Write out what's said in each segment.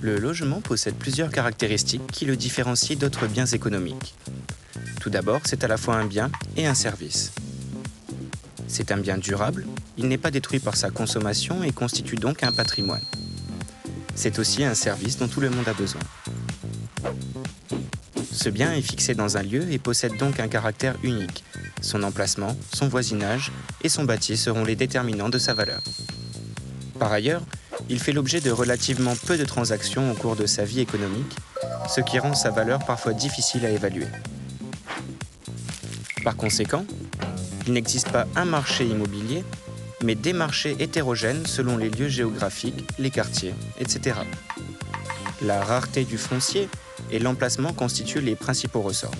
Le logement possède plusieurs caractéristiques qui le différencient d'autres biens économiques. Tout d'abord, c'est à la fois un bien et un service. C'est un bien durable, il n'est pas détruit par sa consommation et constitue donc un patrimoine. C'est aussi un service dont tout le monde a besoin. Ce bien est fixé dans un lieu et possède donc un caractère unique. Son emplacement, son voisinage et son bâti seront les déterminants de sa valeur. Par ailleurs, il fait l'objet de relativement peu de transactions au cours de sa vie économique, ce qui rend sa valeur parfois difficile à évaluer. Par conséquent, il n'existe pas un marché immobilier, mais des marchés hétérogènes selon les lieux géographiques, les quartiers, etc. La rareté du foncier et l'emplacement constituent les principaux ressorts.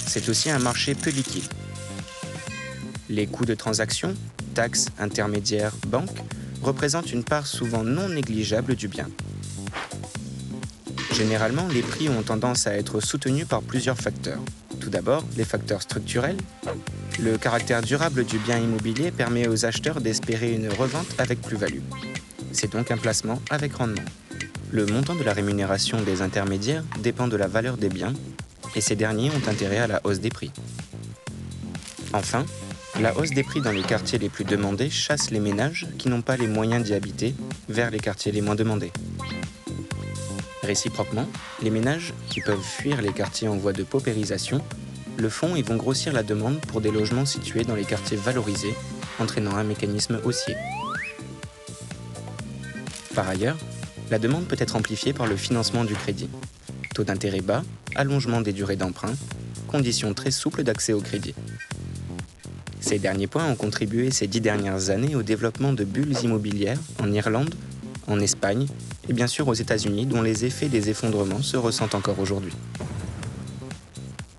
C'est aussi un marché peu liquide. Les coûts de transaction, taxes, intermédiaires, banques, représentent une part souvent non négligeable du bien. Généralement, les prix ont tendance à être soutenus par plusieurs facteurs. Tout d'abord, les facteurs structurels. Le caractère durable du bien immobilier permet aux acheteurs d'espérer une revente avec plus-value. C'est donc un placement avec rendement. Le montant de la rémunération des intermédiaires dépend de la valeur des biens et ces derniers ont intérêt à la hausse des prix. Enfin, la hausse des prix dans les quartiers les plus demandés chasse les ménages qui n'ont pas les moyens d'y habiter vers les quartiers les moins demandés. Réciproquement, les ménages qui peuvent fuir les quartiers en voie de paupérisation le font et vont grossir la demande pour des logements situés dans les quartiers valorisés, entraînant un mécanisme haussier. Par ailleurs, la demande peut être amplifiée par le financement du crédit. Taux d'intérêt bas, allongement des durées d'emprunt, conditions très souples d'accès au crédit. Ces derniers points ont contribué ces 10 dernières années au développement de bulles immobilières en Irlande, en Espagne et bien sûr aux États-Unis dont les effets des effondrements se ressentent encore aujourd'hui.